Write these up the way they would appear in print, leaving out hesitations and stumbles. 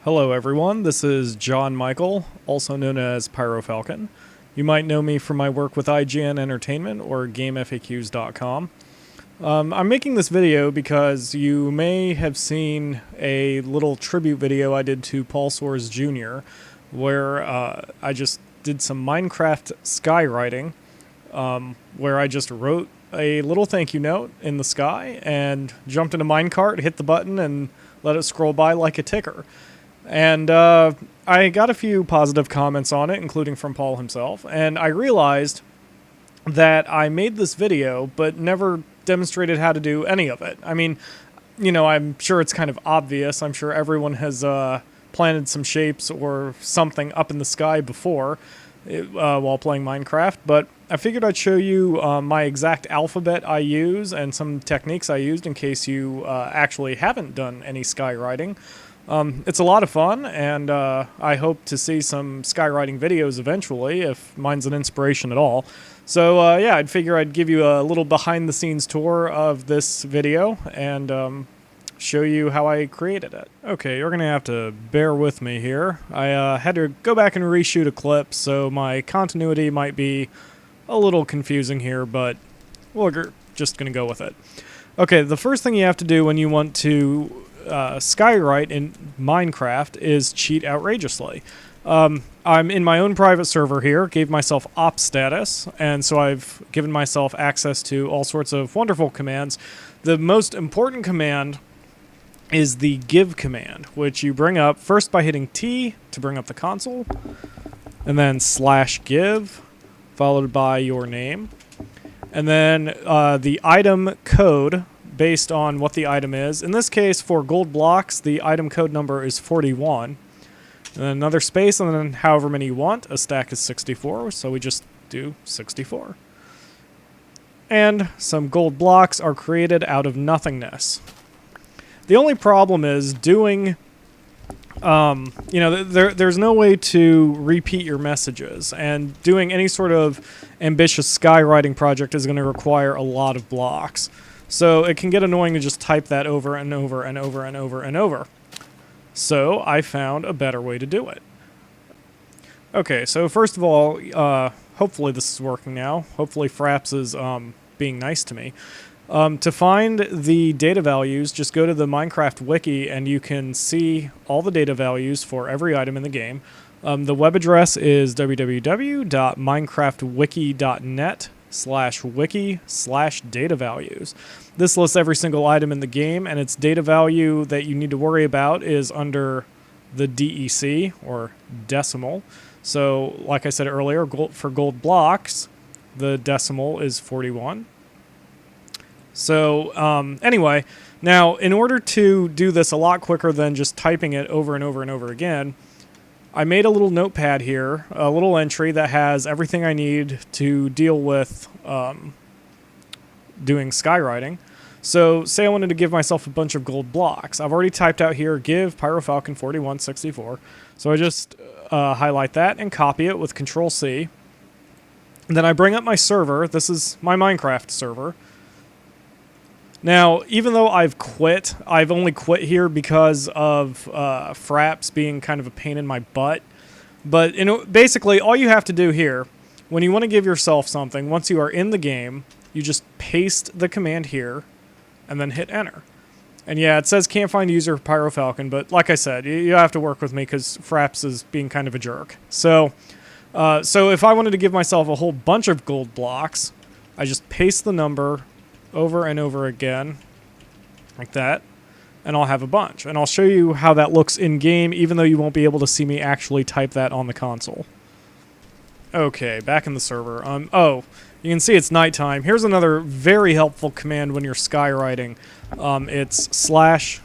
Hello everyone, this is John Michael, also known as PyroFalkon. You might know me from my work with IGN Entertainment or GameFAQs.com. I'm making this video because you may have seen a little tribute video I did to Paul Soares Jr. where I just did some Minecraft skywriting, where I just wrote a little thank you note in the sky and jumped in a minecart, hit the button, and let it scroll by like a ticker. And I got a few positive comments on it, including from Paul himself, and I realized that I made this video but never demonstrated how to do any of it. I mean, you know, I'm sure it's kind of obvious. I'm sure everyone has planted some shapes or something up in the sky before while playing Minecraft, but I figured I'd show you my exact alphabet I use and some techniques I used in case you actually haven't done any skywriting. It's a lot of fun, and I hope to see some skywriting videos eventually, if mine's an inspiration at all. So yeah, I'd figure I'd give you a little behind-the-scenes tour of this video, and show you how I created it. Okay, you're going to have to bear with me here. I had to go back and reshoot a clip, so my continuity might be a little confusing here, but we're just going to go with it. Okay, the first thing you have to do when you want to skywrite in Minecraft is cheat outrageously. I'm in my own private server here, gave myself op status, and so I've given myself access to all sorts of wonderful commands. The most important command is the give command, which you bring up first by hitting T to bring up the console, and then /give, followed by your name, and then the item code based on what the item is. In this case, for gold blocks, the item code number is 41. And then another space, and then however many you want. A stack is 64, so we just do 64. And some gold blocks are created out of nothingness. The only problem is doing, you know, there's no way to repeat your messages, and doing any sort of ambitious skywriting project is going to require a lot of blocks. So it can get annoying to just type that over and over and over and over and over. So I found a better way to do it. Okay, so first of all, hopefully this is working now. Hopefully Fraps is being nice to me. To find the data values, just go to the Minecraft wiki and you can see all the data values for every item in the game. The web address is www.minecraftwiki.net/wiki/data values. This lists every single item in the game, and its data value that you need to worry about is under the DEC, or decimal. So, like I said earlier, for gold blocks, the decimal is 41. So, anyway, now, in order to do this a lot quicker than just typing it over and over and over again, I made a little notepad here, a little entry that has everything I need to deal with doing skywriting. So say I wanted to give myself a bunch of gold blocks. I've already typed out here, give PyroFalkon 4164. So I just highlight that and copy it with Control-C. And then I bring up my server. This is my Minecraft server. Now, even though I've only quit here because of Fraps being kind of a pain in my butt. But basically, all you have to do here, when you want to give yourself something, once you are in the game, you just paste the command here, and then hit enter. And yeah, it says can't find user PyroFalkon, but like I said, you have to work with me because Fraps is being kind of a jerk. So if I wanted to give myself a whole bunch of gold blocks, I just paste the number over and over again, like that, and I'll have a bunch. And I'll show you how that looks in-game, even though you won't be able to see me actually type that on the console. Okay, back in the server. Oh, you can see it's nighttime. Here's another very helpful command when you're skywriting. It's /time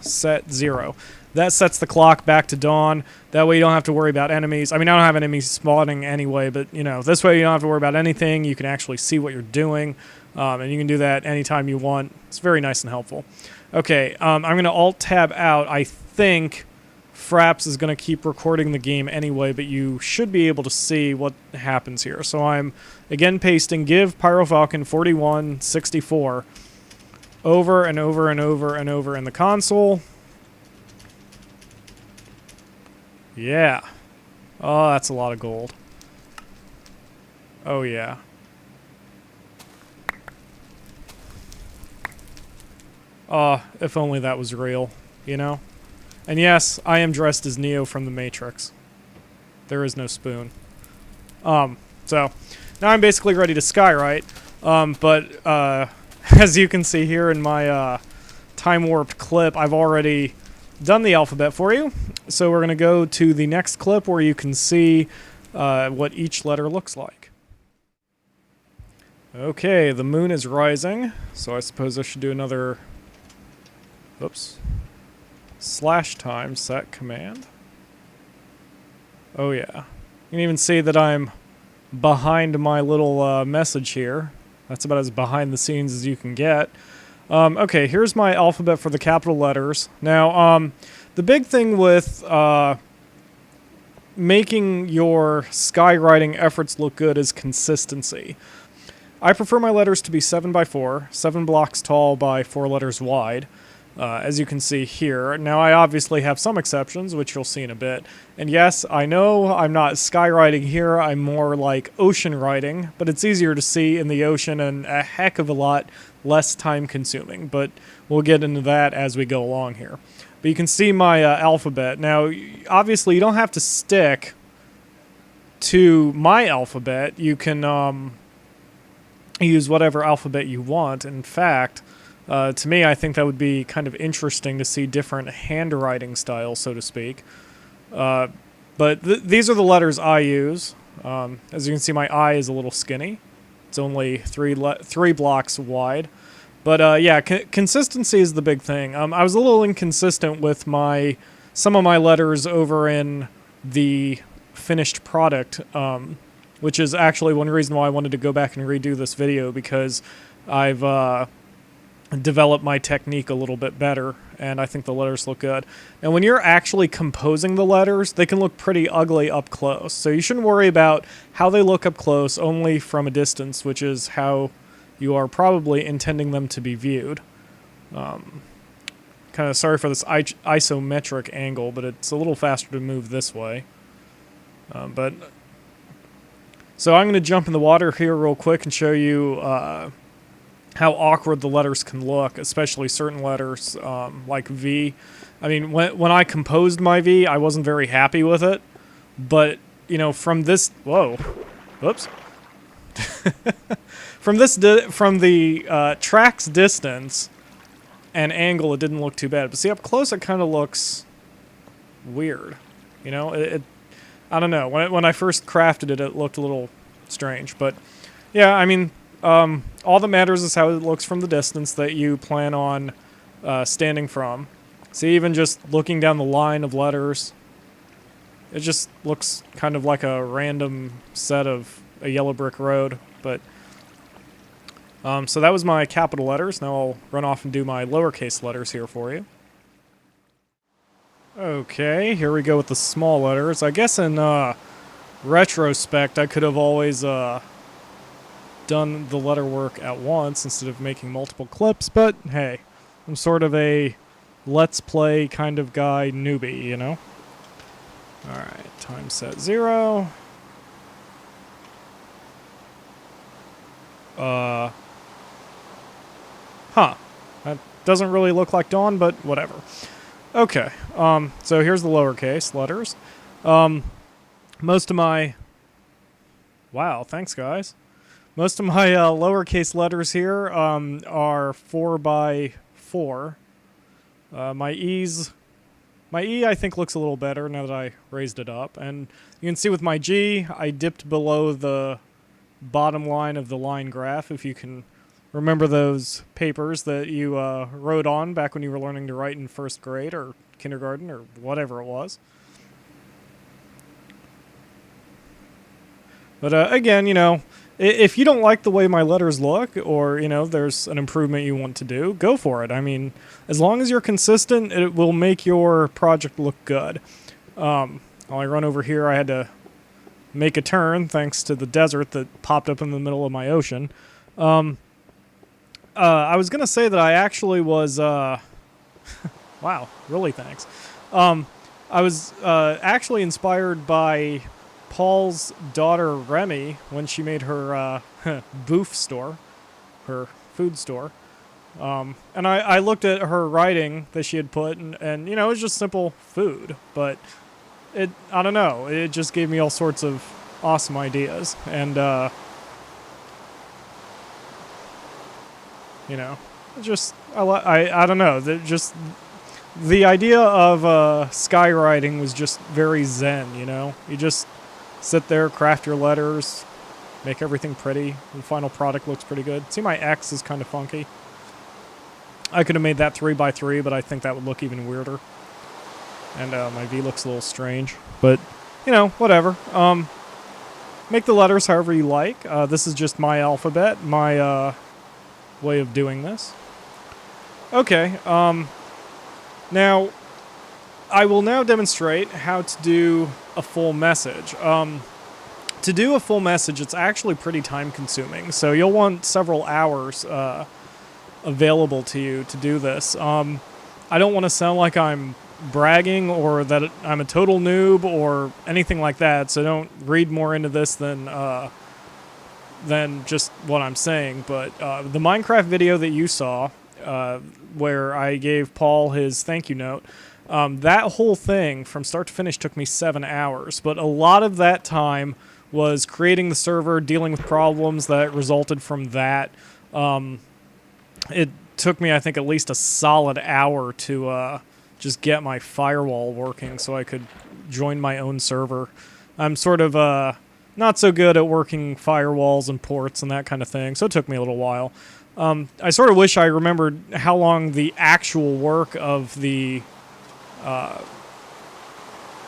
set 0. That sets the clock back to dawn. That way you don't have to worry about enemies. I mean, I don't have enemies spawning anyway, but, you know, this way you don't have to worry about anything. You can actually see what you're doing, and you can do that anytime you want. It's very nice and helpful. Okay, I'm going to Alt-Tab out. I think Fraps is going to keep recording the game anyway, but you should be able to see what happens here. So I'm, again, pasting give PyroFalkon 4164 over and over and over and over in the console. Yeah. Oh, that's a lot of gold. Oh, yeah. Oh, if only that was real, you know? And yes, I am dressed as Neo from The Matrix. There is no spoon. So, now I'm basically ready to skywrite. But as you can see here in my time-warped clip, I've already done the alphabet for you. So we're going to go to the next clip where you can see what each letter looks like. Okay, the moon is rising, so I suppose I should do another... Oops. /time set command. Oh yeah. You can even see that I'm behind my little message here. That's about as behind the scenes as you can get. Okay, here's my alphabet for the capital letters. Now, the big thing with making your skywriting efforts look good is consistency. I prefer my letters to be 7x4, 7 blocks tall by 4 letters wide. As you can see here. Now, I obviously have some exceptions, which you'll see in a bit. And yes, I know I'm not skywriting here, I'm more like ocean writing, but it's easier to see in the ocean and a heck of a lot less time consuming. But we'll get into that as we go along here. But you can see my alphabet. Now, obviously, you don't have to stick to my alphabet. You can use whatever alphabet you want. In fact... to me, I think that would be kind of interesting to see different handwriting styles, so to speak. But these are the letters I use. As you can see, my I is a little skinny. It's only three blocks wide. But yeah, consistency is the big thing. I was a little inconsistent with some of my letters over in the finished product, which is actually one reason why I wanted to go back and redo this video, because I've... develop my technique a little bit better, and I think the letters look good. And when you're actually composing the letters, they can look pretty ugly up close. So you shouldn't worry about how they look up close, only from a distance, which is how you are probably intending them to be viewed. Kind of sorry for this isometric angle, but it's a little faster to move this way. So I'm going to jump in the water here real quick and show you how awkward the letters can look, especially certain letters like V. I mean, when I composed my V, I wasn't very happy with it, but you know, from this, whoa, whoops, from the track's distance and angle, it didn't look too bad. But see, up close, it kind of looks weird. You know, I don't know. When I first crafted it, it looked a little strange, but yeah, I mean. All that matters is how it looks from the distance that you plan on standing from. See, even just looking down the line of letters, it just looks kind of like a random set of a yellow brick road. But so that was my capital letters. Now I'll run off and do my lowercase letters here for you. Okay, here we go with the small letters. I guess in retrospect, I could have always... done the letter work at once instead of making multiple clips, but hey, I'm sort of a let's play kind of guy newbie, you know? Alright, time set 0. That doesn't really look like dawn, but whatever. Okay, so here's the lowercase letters. Most of my... Wow, thanks guys. Most of my lowercase letters here are 4x4. My E, I think, looks a little better now that I raised it up. And you can see with my G, I dipped below the bottom line of the line graph, if you can remember those papers that you wrote on back when you were learning to write in first grade or kindergarten or whatever it was. But again, you know, if you don't like the way my letters look, or, you know, there's an improvement you want to do, go for it. I mean, as long as you're consistent, it will make your project look good. While I run over here, I had to make a turn thanks to the desert that popped up in the middle of my ocean. I was going to say that I actually was... wow, really thanks. I was actually inspired by Paul's daughter Remy when she made her boof store, her food store. And I looked at her writing that she had put, and you know, it was just simple food, but I don't know, it just gave me all sorts of awesome ideas, and you know, just I don't know, just the idea of skywriting was just very zen. You know, you just sit there, craft your letters, make everything pretty. The final product looks pretty good. See, my X is kind of funky. I could have made that 3x3, but I think that would look even weirder. And my V looks a little strange, but you know, whatever. Make the letters however you like. This is just my alphabet, my way of doing this. Okay. Now, I will now demonstrate how to do a full message. To do a full message, it's actually pretty time-consuming, so you'll want several hours available to you to do this. I don't want to sound like I'm bragging or that I'm a total noob or anything like that, so don't read more into this than just what I'm saying. But the Minecraft video that you saw, where I gave Paul his thank you note, that whole thing from start to finish took me 7 hours, but a lot of that time was creating the server, dealing with problems that resulted from that. It took me, I think, at least a solid hour to just get my firewall working so I could join my own server. I'm sort of not so good at working firewalls and ports and that kind of thing, so it took me a little while. I sort of wish I remembered how long the actual work of the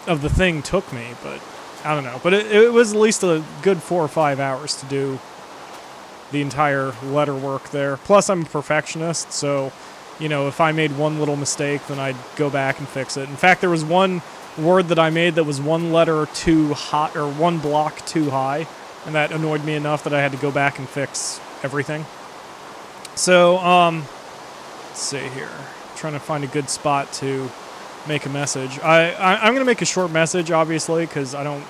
thing took me, but I don't know. But it was at least a good 4 or 5 hours to do the entire letter work there. Plus, I'm a perfectionist, so you know, if I made one little mistake, then I'd go back and fix it. In fact, there was one word that I made that was one letter too high, or one block too high, and that annoyed me enough that I had to go back and fix everything. So, let's see here. I'm trying to find a good spot to make a message. I'm going to make a short message, obviously, because I don't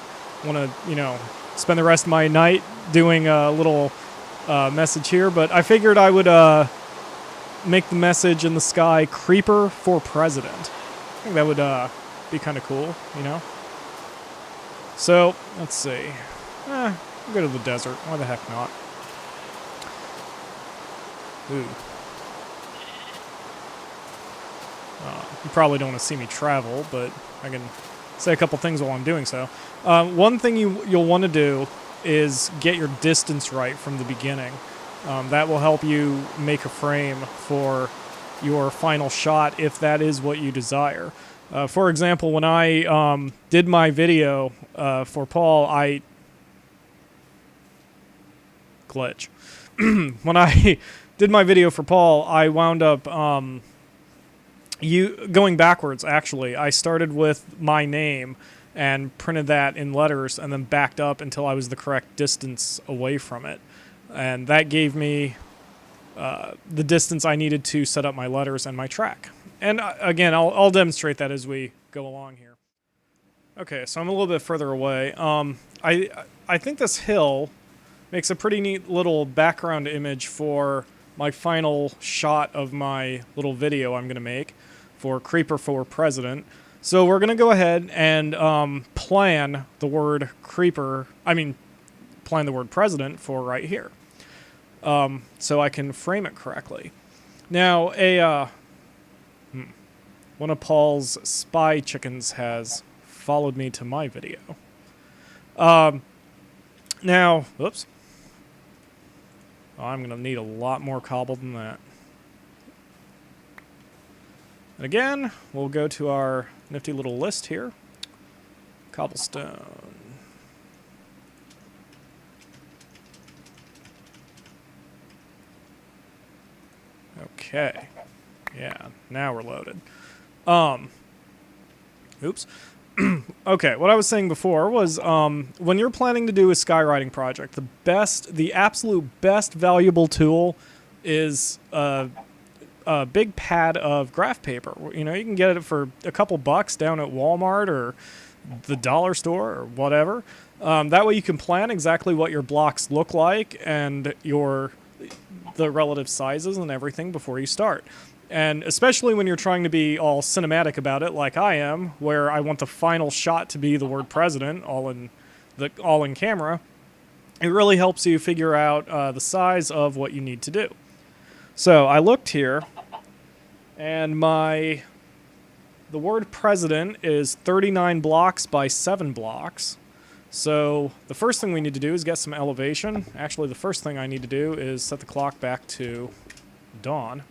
want to, you know, spend the rest of my night doing a little message here, but I figured I would make the message in the sky, Creeper for President. I think that would be kind of cool, you know? So, let's see. I'll go to the desert. Why the heck not? Ooh. You probably don't want to see me travel, but I can say a couple things while I'm doing so. One thing you'll want to do is get your distance right from the beginning. That will help you make a frame for your final shot if that is what you desire. For example, when I did my video for Paul, glitch. When I did my video for Paul, I wound up going backwards, actually. I started with my name and printed that in letters and then backed up until I was the correct distance away from it. And that gave me the distance I needed to set up my letters and my track. And again, I'll demonstrate that as we go along here. Okay, so I'm a little bit further away. I think this hill makes a pretty neat little background image for my final shot of my little video I'm going to make for Creeper for President. So we're going to go ahead and plan the word Creeper, plan the word President for right here. So I can frame it correctly. Now, one of Paul's spy chickens has followed me to my video. Now, oops. Oh, I'm going to need a lot more cobble than that. And again, we'll go to our nifty little list here. Cobblestone. Okay. Yeah, now we're loaded. Oops. Okay, what I was saying before was when you're planning to do a skywriting project, the absolute best valuable tool is a a big pad of graph paper. You know, you can get it for a couple bucks down at Walmart or the dollar store or whatever. That way you can plan exactly what your blocks look like and the relative sizes and everything before you start. And especially when you're trying to be all cinematic about it, like I am, where I want the final shot to be the word president, all in camera, it really helps you figure out the size of what you need to do. So I looked here, and the word president is 39 blocks by 7 blocks. So the first thing we need to do is get some elevation. Actually, the first thing I need to do is set the clock back to dawn.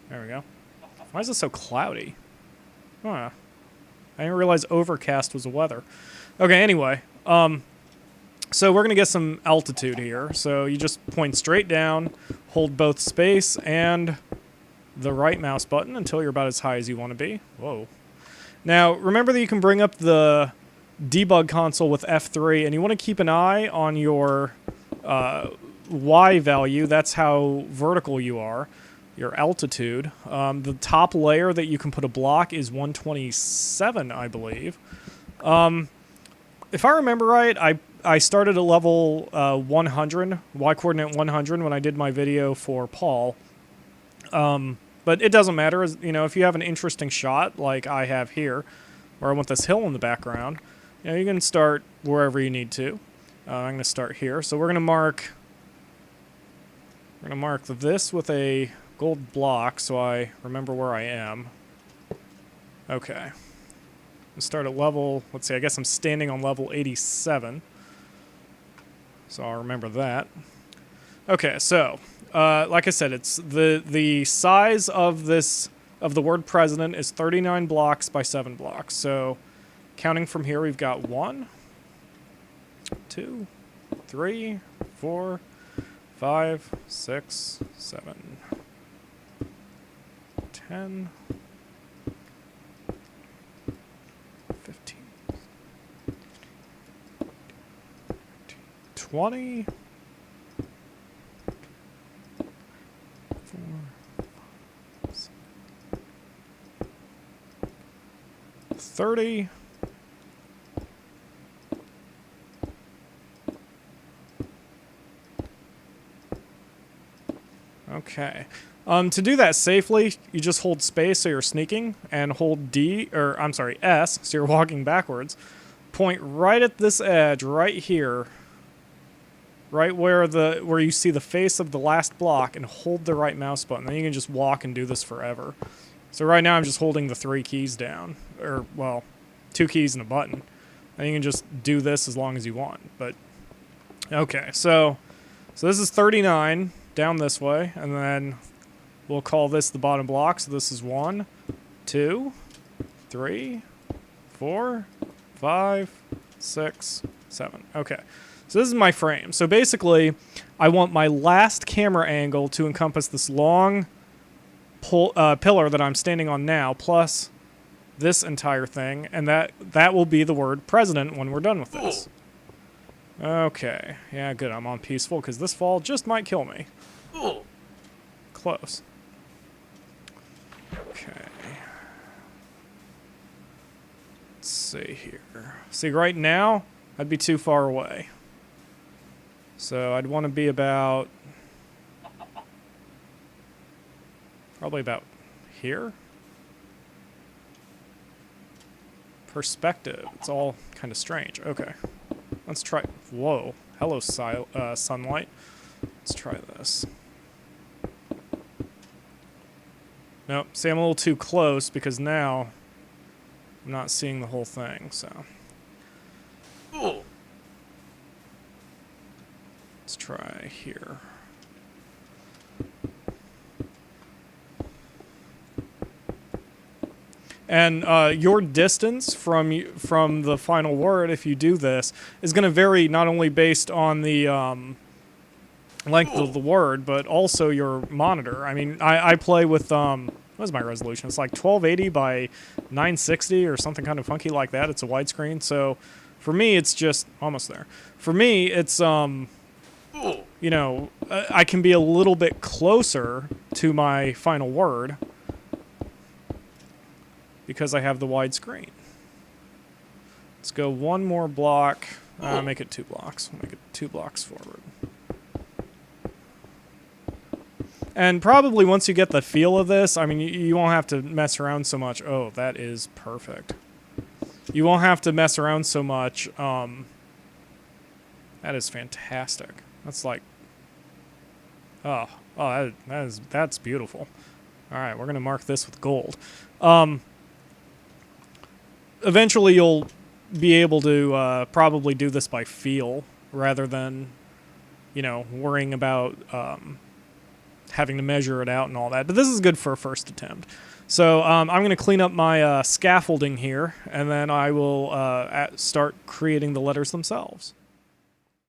There we go. Why is it so cloudy? Huh. I didn't realize overcast was the weather. Okay, anyway. So we're going to get some altitude here. So you just point straight down, hold both space and the right mouse button until you're about as high as you want to be. Whoa. Now, remember that you can bring up the debug console with F3, and you want to keep an eye on your Y value. That's how vertical you are, your altitude. The top layer that you can put a block is 127, I believe. If I remember right, I started at level 100, Y-coordinate 100, when I did my video for Paul. But it doesn't matter. You know, if you have an interesting shot like I have here, where I want this hill in the background, you know, you can start wherever you need to. I'm going to start here. So we're going to mark this with a gold block so I remember where I am. Okay. Let's start at level, let's see, I guess I'm standing on level 87. So I'll remember that. Okay, so like I said, it's the size of the word president is 39 blocks by 7 blocks. So counting from here, we've got 1, 2, 3, 4, 5, 6, 7, 10, 15, 20, 4, 5, 30, okay. To do that safely, you just hold space so you're sneaking, and hold S so you're walking backwards. Point right at this edge, right here, right where you see the face of the last block, and hold the right mouse button. Then you can just walk and do this forever. So right now I'm just holding the 3 keys down, or well, 2 keys and a button. And you can just do this as long as you want. But okay, so this is 39 down this way, and then we'll call this the bottom block. So this is 1, 2, 3, 4, 5, 6, 7. Okay. So this is my frame. So basically, I want my last camera angle to encompass this long pillar that I'm standing on now, plus this entire thing, and that will be the word president when we're done with this. Okay. Yeah, good. I'm on peaceful, because this fall just might kill me. Close. Okay. Let's see here. See, right now, I'd be too far away. So I'd want to be about, probably about here. Perspective. It's all kind of strange. Okay. Let's try. Whoa. Hello, sunlight. Let's try this. Nope. See, I'm a little too close because now I'm not seeing the whole thing, so. Let's try here. And your distance from the final word, if you do this, is going to vary not only based on the length of the word, but also your monitor. I mean, I play with, what is my resolution? It's like 1280 by 960 or something kind of funky like that. It's a widescreen. So for me, it's just almost there. For me, it's you know, I can be a little bit closer to my final word because I have the wide screen. Let's go one more block. Make it 2 blocks. Make it 2 blocks forward. And probably once you get the feel of this, I mean, you won't have to mess around so much. Oh, that is perfect. You won't have to mess around so much. That is fantastic. That's like, that's beautiful. All right, we're gonna mark this with gold. Eventually, you'll be able to probably do this by feel rather than, you know, worrying about having to measure it out and all that. But this is good for a first attempt. So I'm going to clean up my scaffolding here, and then I will start creating the letters themselves.